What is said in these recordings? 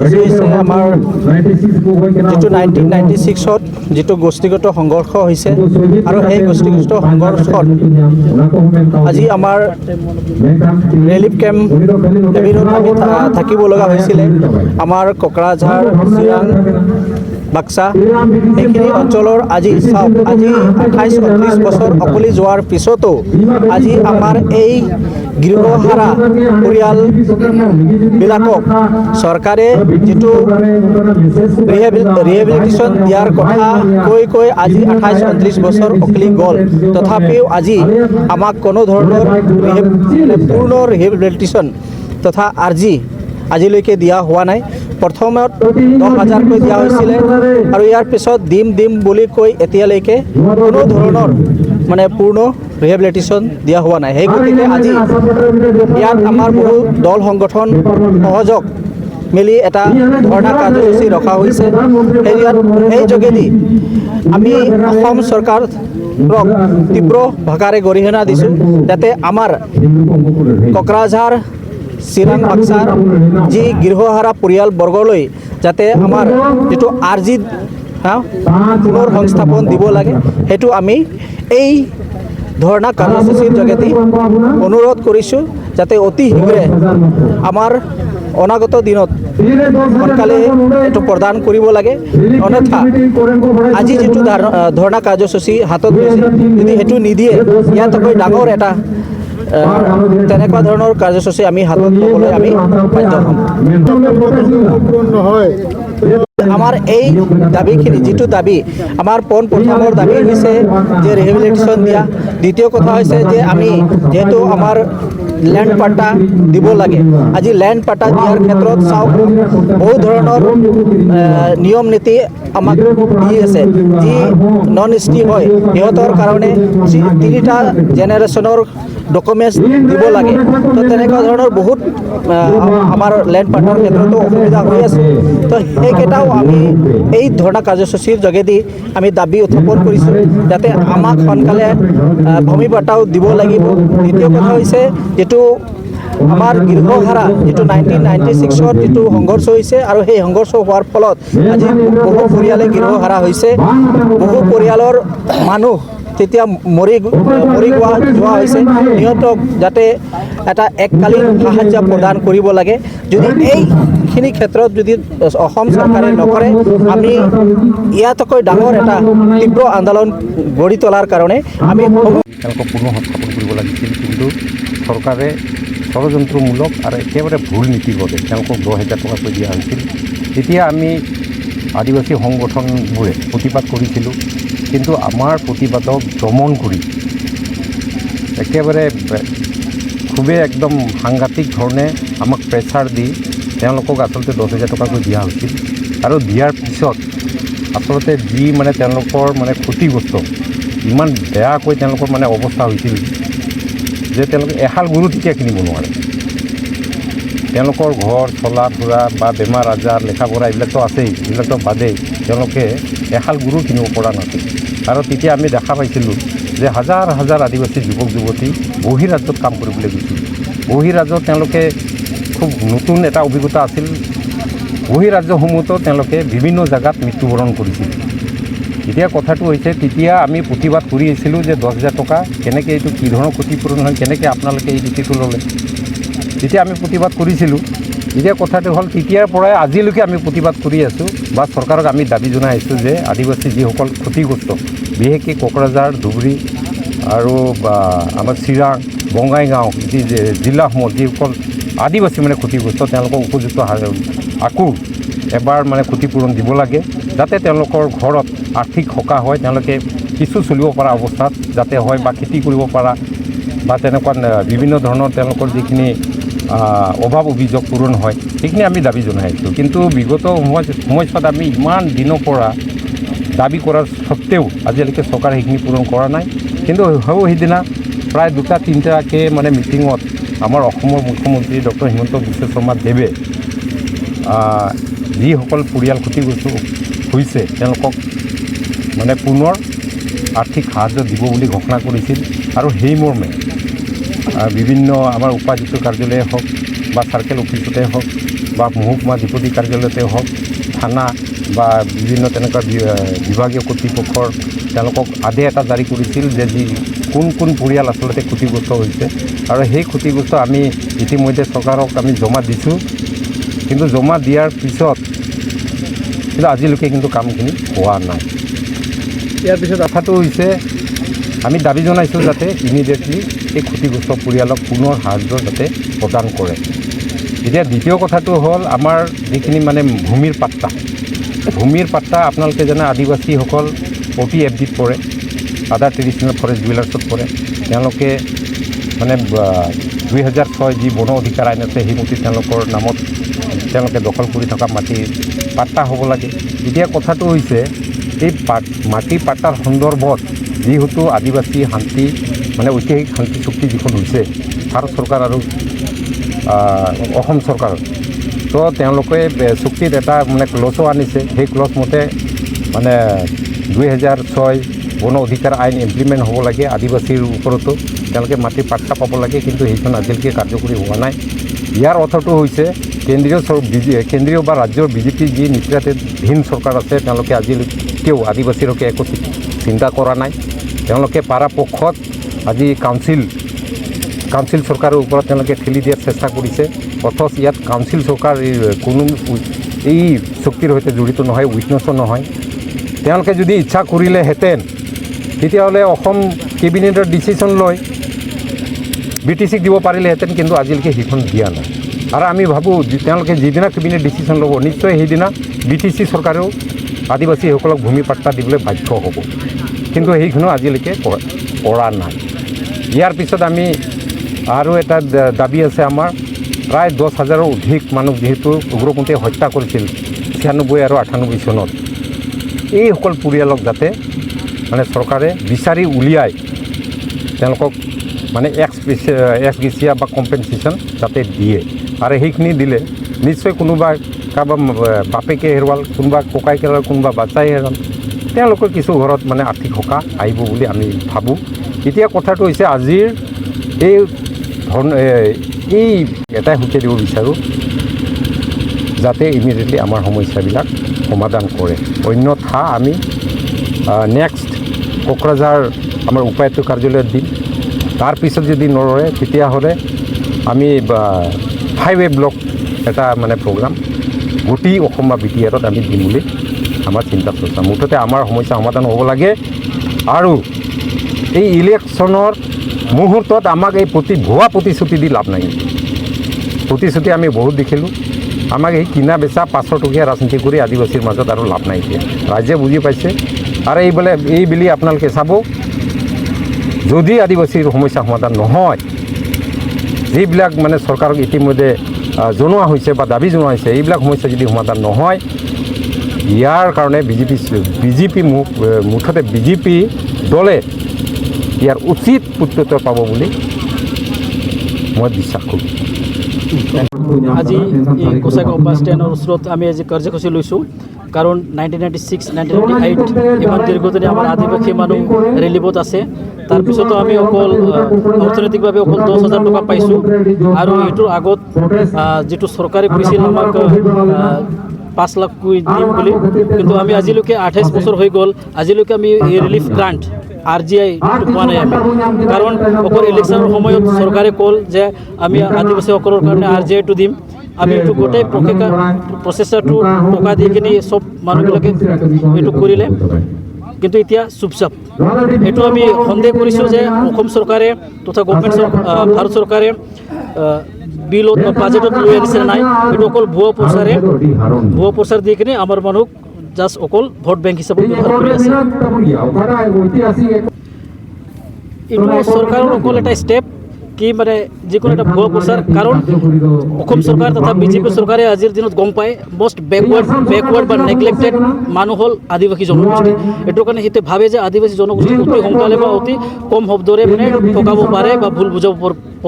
আমাৰ যিটো 1996ত যিটো গোষ্ঠীগত সংঘৰ্ষ হৈছে আৰু সেই গোষ্ঠীগত সংঘৰ্ষত আজি আমাৰ ৰিলিফ কেম্প এবিৰত আমি থাকিব লগা হৈছিলে। আমাৰ কোকৰাঝাৰ, চিৰাং, বাক্সা এইখিনি অঞ্চলৰ আজি চাওক, আজি 28-29 বছৰ অকলি যোৱাৰ পিছতো আজি আমাৰ এই গৃহহাৰা পৰিয়ালবিলাকক চৰকাৰে যিটো ৰিহেবিলিটেশ্যন দিয়াৰ কথা কৈ আজি 28-29 বছৰ অকলি গ'ল, তথাপিও আজি আমাক কোনো ধৰণৰ পূৰ্ণ ৰিহেবিলিটেশ্যন তথা আৰ্জি আজিলৈকে দিয়া হোৱা নাই। প্ৰথমত 10,000কৈ দিয়া হৈছিলে আৰু ইয়াৰ পিছত দিম বুলি কৈ এতিয়ালৈকে কোনো ধৰণৰ মানে পূৰ্ণ ৰিহেবিলিটেশ্যন দিয়া হোৱা নাই। সেই গতিকে আজি ইয়াত আমাৰ বহু দল সংগঠন সহযোগ মিলি এটা ধৰ্ণা কাৰ্যসূচী ৰখা হৈছে। এই যোগেদি আমি অসম চৰকাৰক তীব্ৰ ভাষাৰে গৰিহণা দিছোঁ যাতে আমাৰ কোকৰাঝাৰ, চিৰাং, বাক্সাৰ যি গৃহহাৰা পৰিয়ালবৰ্গলৈ যাতে আমাৰ যিটো আৰ্জি পুনৰ সংস্থাপন দিব লাগে, সেইটো আমি এই ধৰ্ণা কাৰ্যসূচীৰ যোগেদি অনুৰোধ কৰিছোঁ যাতে অতি শীঘ্ৰে আমাৰ অনাগত দিনত সোনকালে এইটো প্ৰদান কৰিব লাগে। অন্যথা আজি যিটো ধৰ্ণা কাৰ্যসূচী হাতত লৈছে, যদি সেইটো নিদিয়ে ইয়াতকৈ ডাঙৰ এটা তেনেকুৱা ধৰণৰ কাৰ্যসূচী আমি হাতত ল'বলৈ আমি বাধ্য হ'ম। আমাৰ এই দাবীখিনি যিটো দাবী আমাৰ পোনপ্ৰথমৰ দাবী হৈছে যে ৰিহেবিলিটেশ্যন দিয়া। দ্বিতীয় কথা হৈছে যে আমি যিহেতু আমাৰ লেণ্ড পাট্টা দিব লাগে, আজি লেণ্ড পাট্টা দিয়াৰ ক্ষেত্ৰত চাওক বহু ধৰণৰ নিয়ম নীতি আমাক দি আছে। যি নন এছ টি হয় সিহঁতৰ কাৰণে 3টা জেনেৰেশ্যনৰ ডকুমেণ্টছ দিব লাগে। তো তেনেকুৱা ধৰণৰ বহুত আমাৰ লেণ্ড পাট্টাৰ ক্ষেত্ৰতো অসুবিধা হৈ আছে। তো সেইকেইটাও আমি এই ধৰ্ণা কাৰ্যসূচীৰ যোগেদি আমি দাবী উত্থাপন কৰিছোঁ যাতে আমাক সোনকালে ভূমি পাট্টাও দিব লাগিব। দ্বিতীয় কথা হৈছে যিটো আমাৰ গৃহহাৰা যিটো 1996ত যিটো সংঘৰ্ষ হৈছে আৰু সেই সংঘৰ্ষ হোৱাৰ ফলত আজি বহু পৰিয়ালে গৃহহাৰা হৈছে। বহু পৰিয়ালৰ মানুহ তেতিয়া মৰি যোৱা হৈছে। সিহঁতক যাতে এটা এককালীন সাহায্য প্ৰদান কৰিব লাগে। যদি এইখিনি ক্ষেত্ৰত যদি অসম চৰকাৰে নকৰে, আমি ইয়াতকৈ ডাঙৰ এটা তীব্ৰ আন্দোলন গঢ়ি তোলাৰ কাৰণে আমি তেওঁলোকক পুনৰ সংস্থাপন কৰিব লাগিছিল, কিন্তু চৰকাৰে ষড়যন্ত্ৰমূলক আৰু একেবাৰে ভুল নীতিৰ বাবে তেওঁলোকক 10,000 টকাকৈ দিয়া হৈছিল। তেতিয়া আমি আদিবাসী সংগঠনবোৰে প্ৰতিবাদ কৰিছিলোঁ, কিন্তু আমাৰ প্ৰতিবাদক দমন কৰি একেবাৰে খুবেই একদম সাংঘাতিক ধৰণে আমাক প্ৰেছাৰ দি তেওঁলোকক আচলতে 10,000 টকাকৈ দিয়া হৈছিল। আৰু দিয়াৰ পিছত আচলতে যি মানে তেওঁলোকৰ মানে ক্ষতিগ্ৰস্ত ইমান বেয়াকৈ তেওঁলোকৰ মানে অৱস্থা হৈছিল যে তেওঁলোকে এহাল গৰু তেতিয়া কিনিব নোৱাৰে। তেওঁলোকৰ ঘৰ চলা ফুৰা বা বেমাৰ আজাৰ লেখা পঢ়া এইবিলাকতো আছেই, এইবিলাকতো বাদেই তেওঁলোকে এহাল গৰু কিনিব পৰা নাছিল। আৰু তেতিয়া আমি দেখা পাইছিলোঁ যে হাজাৰ হাজাৰ আদিবাসী যুৱক যুৱতী বহিৰাজ্যত কাম কৰিবলৈ গৈছিল। বহিৰাজ্যত তেওঁলোকে খুব নতুন এটা অভিজ্ঞতা আছিল। বহিৰাজ্যসমূহতো তেওঁলোকে বিভিন্ন জেগাত মৃত্যুবৰণ কৰিছিল। এতিয়া কথাটো হৈছে তেতিয়া আমি প্ৰতিবাদ কৰি আহিছিলোঁ যে 10,000 টকা কেনেকৈ এইটো কি ধৰণৰ ক্ষতিপূৰণ হয়, কেনেকৈ আপোনালোকে এই নীতিটো ল'লে, তেতিয়া আমি প্ৰতিবাদ কৰিছিলোঁ। এতিয়া কথাটো হ'ল তেতিয়াৰ পৰাই আজিলৈকে আমি প্ৰতিবাদ কৰি আছোঁ বা চৰকাৰক আমি দাবী জনাই আহিছোঁ যে আদিবাসী যিসকল ক্ষতিগ্ৰস্ত, বিশেষকৈ কোকৰাঝাৰ, ধুবুৰী আৰু আমাৰ চিৰাং, বঙাইগাঁও জিলাসমূহত যিসকল আদিবাসী মানে ক্ষতিগ্ৰস্ত, তেওঁলোকক উপযুক্ত আকৌ এবাৰ মানে ক্ষতিপূৰণ দিব লাগে, যাতে তেওঁলোকৰ ঘৰত আৰ্থিক সকাহ হয়, তেওঁলোকে কিছু চলিব পৰা অৱস্থাত যাতে হয় বা খেতি কৰিব পৰা বা তেনেকুৱা বিভিন্ন ধৰণৰ তেওঁলোকৰ যিখিনি অভাৱ অভিযোগ পূৰণ হয়, সেইখিনি আমি দাবী জনাই আছোঁ। কিন্তু বিগত সময়ছোৱাত আমি ইমান দিনৰ পৰা দাবী কৰাৰ স্বত্তেও আজিলৈকে চৰকাৰে সেইখিনি পূৰণ কৰা নাই। কিন্তু সেইদিনা প্ৰায় 2-3টাকৈ মানে মিটিঙত আমাৰ অসমৰ মুখ্যমন্ত্ৰী ডক্টৰ হিমন্ত বিশ্ব শৰ্মা দেৱে যিসকল পৰিয়াল ক্ষতিগ্ৰস্ত হৈছে তেওঁলোকক মানে পুনৰ আৰ্থিক সাহায্য দিব বুলি ঘোষণা কৰিছিল। আৰু সেই মৰ্মে বিভিন্ন আমাৰ উপাযুক্ত কাৰ্যালয়ে হওক বা চাৰ্কেল অফিচতে হওক বা মহকুমা ডিপুটি কাৰ্যালয়তে হওক থানা বা বিভিন্ন তেনেকুৱা বিভাগীয় কৰ্তৃপক্ষৰ তেওঁলোকক আদেশ এটা জাৰি কৰিছিল যে কোন কোন পৰিয়াল আচলতে ক্ষতিগ্ৰস্ত হৈছে আৰু সেই ক্ষতিগ্ৰস্ত আমি ইতিমধ্যে চৰকাৰক আমি জমা দিছোঁ কিন্তু জমা দিয়াৰ পিছত কিন্তু আজিলৈকে কিন্তু কামখিনি হোৱা নাই ইয়াৰ পিছত কথাটো হৈছে আমি দাবী জনাইছোঁ যাতে ইমিডিয়েটলি এই ক্ষতিগ্ৰস্ত পৰিয়ালক পুনৰ সাহায্য যাতে প্ৰদান কৰে এতিয়া দ্বিতীয় কথাটো হ'ল আমাৰ যিখিনি মানে ভূমিৰ পাট্টা আপোনালোকে জানে আদিবাসীসকল OTFDত পৰে আদাৰ ট্ৰেডিশ্যনেল ফৰেষ্ট ডিলাৰ্ছত পৰে তেওঁলোকে মানে 2006 যি বন অধিকাৰ আইন আছে সেই মতে তেওঁলোকৰ নামত তেওঁলোকে দখল কৰি থকা মাটিৰ পাট্টা হ'ব লাগে এতিয়া কথাটো হৈছে এই মাটিৰ পাট্টাৰ সন্দৰ্ভত যিহেতু আদিবাসী শান্তি মানে ঐতিহাসিক শান্তি চুক্তি যিখন হৈছে ভাৰত চৰকাৰ আৰু অসম চৰকাৰৰ তো তেওঁলোকে চুক্তিত এটা মানে ক্লজো আনিছে সেই ক্লজ মতে মানে 2006 বন অধিকাৰ আইন ইমপ্লিমেণ্ট হ'ব লাগে আদিবাসীৰ ওপৰতো তেওঁলোকে মাটিৰ পাট্টা পাব লাগে কিন্তু সেইখন আজিলৈকে কাৰ্যকৰী হোৱা নাই ইয়াৰ অৰ্থটো হৈছে কেন্দ্ৰীয় বা ৰাজ্যৰ বিজেপি যি নেতৃত্বাধীন চৰকাৰ আছে তেওঁলোকে আজিলৈকেও আদিবাসীৰকে একো চিন্তা কৰা নাই তেওঁলোকে পৰাপক্ষত আজি কাউন্সিল চৰকাৰৰ ওপৰত তেওঁলোকে ঠেলি দিয়াৰ চেষ্টা কৰিছে অথচ ইয়াত কাউন্সিল চৰকাৰ কোনো এই চুক্তিৰ সৈতে জড়িত নহয় উইটনেছো নহয় তেওঁলোকে যদি ইচ্ছা কৰিলেহেঁতেন তেতিয়াহ'লে অসম কেবিনেটৰ ডিচিশ্যন লৈ BTCক দিব পাৰিলেহেঁতেন কিন্তু আজিলৈকে সেইখন দিয়া নাই আৰু আমি ভাবোঁ তেওঁলোকে যিদিনা কেবিনেট ডিচিশ্যন ল'ব নিশ্চয় সেইদিনা BTC চৰকাৰেও আদিবাসীসকলক ভূমি পাট্টা দিবলৈ বাধ্য হ'ব কিন্তু সেইখনো আজিলৈকে কৰা নাই ইয়াৰ পিছত আমি আৰু এটা দাবী আছে আমাৰ প্ৰায় 10,000ৰ অধিক মানুহ যিহেতু উগ্ৰপন্থীয়ে হত্যা কৰিছিল 96 আৰু 98 চনত এইসকল পৰিয়ালক যাতে মানে চৰকাৰে বিচাৰি উলিয়াই তেওঁলোকক মানে এক্স গ্ৰেচিয়া বা কম্পেনচেশ্যন যাতে দিয়ে আৰু সেইখিনি দিলে নিশ্চয় কোনোবা কাৰোবাৰ বাপেকে হেৰুৱাল কোনোবা ককাইকে হেৰুৱাল কোনোবা বাচ্চাই হেৰুৱাল তেওঁলোকৰ কিছু ঘৰত মানে আৰ্থিক সকাহ আহিব বুলি আমি ভাবোঁ এতিয়া কথাটো হৈছে আজিৰ এই এটাই সুখীয়া দিব বিচাৰোঁ যাতে ইমিডিয়েটলি আমাৰ সমস্যাবিলাক সমাধান কৰে অন্যথা আমি নেক্সট কোকৰাঝাৰ আমাৰ উপায়ুক্ত কাৰ্যালয়ত দিম তাৰপিছত যদি নৰয় তেতিয়াহ'লে আমি হাইৱে ব্লক এটা মানে প্ৰগ্ৰাম গোটেই অসম বা BTRত আমি দিম বুলি আমাৰ চিন্তা চৰ্চা মুঠতে আমাৰ সমস্যা সমাধান হ'ব লাগে আৰু এই ইলেকশ্যনৰ মুহূৰ্তত আমাক এই ভুৱা প্ৰতিশ্ৰুতি দি লাভ নাই প্ৰতিশ্ৰুতি আমি বহুত দেখিলোঁ আমাক এই কিনা বেচা 500 টকীয়া ৰাজনীতি কৰি আদিবাসীৰ মাজত আৰু লাভ নাই এতিয়া ৰাইজে বুজি পাইছে আৰু এইবুলি আপোনালোকে চাব যদি আদিবাসীৰ সমস্যা সমাধান নহয় যিবিলাক মানে চৰকাৰক ইতিমধ্যে জনোৱা হৈছে বা দাবী জনোৱা হৈছে এইবিলাক সমস্যা যদি সমাধান নহয় ইয়াৰ কাৰণে বিজেপি মুঠতে বিজেপি দলে ইয়াৰ উচিত প্ৰত্যুত্তৰ পাব বুলি মই বিশ্বাস কৰোঁ আজি এই গোসাইগাঁও বাছ ষ্টেণ্ডৰ ওচৰত আমি আজি কাৰ্যসূচী লৈছোঁ কাৰণ 1996 1998 ইমান দীৰ্ঘদিনীয়া আমাৰ আদিবাসী মানুহ ৰিলিফত আছে তাৰপিছতো আমি অকল অৰ্থনৈতিকভাৱে অকল 10,000 টকা পাইছোঁ আৰু এইটোৰ আগত যিটো চৰকাৰে কৈছিল আমাক 5 লাখ দিম বুলি কিন্তু আমি আজিলৈকে 28 বছৰ হৈ গ'ল আজিলৈকে আমি এই ৰিলিফ গ্ৰাণ্ট RGI পোৱা নাই আমি কাৰণ অকল ইলেকশ্যনৰ সময়ত চৰকাৰে ক'ল যে আমি আদিবাসীসকলৰ কাৰণে RGIটো দিম আমি এইটো গোটেই প্ৰচেষ্টাটো টকা দি কিনি চব মানুহবিলাকে এইটো কৰিলে কিন্তু এতিয়া চুপচাপ এইটো আমি সন্দেহ কৰিছোঁ যে অসম চৰকাৰে তথা গভৰ্ণমেণ্ট ভাৰত চৰকাৰে বিলত বা বাজেটত লৈ আনিছে নাই এইটো অকল ভুৱা প্ৰচাৰ দি কিনে আমাৰ মানুহক জাষ্ট অকল ভোট বেংক হিচাপত ব্যৱহাৰ কৰি আছে এইটো চৰকাৰৰ অকল এটা ষ্টেপ কি মানে যিকোনো এটা ভুৱা প্ৰচাৰ কাৰণ অসম চৰকাৰ তথা বিজেপি চৰকাৰে আজিৰ দিনত গম পায় মষ্ট বেকৱাৰ্ড বা নেগলেক্টেড মানুহ হ'ল আদিবাসী জনগোষ্ঠী এইটো কাৰণে সিহঁতে ভাবে যে আদিবাসী জনগোষ্ঠী অতি সোনকালে বা অতি কম শব্দৰে মানে ঠকাব পাৰে বা ভুল বুজাব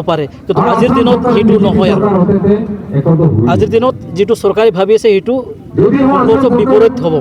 পাৰে কিন্তু আজিৰ দিনত সেইটো নহয় আৰু আজিৰ দিনত যিটো চৰকাৰে ভাবি আছে সেইটো বিপৰীত হ'ব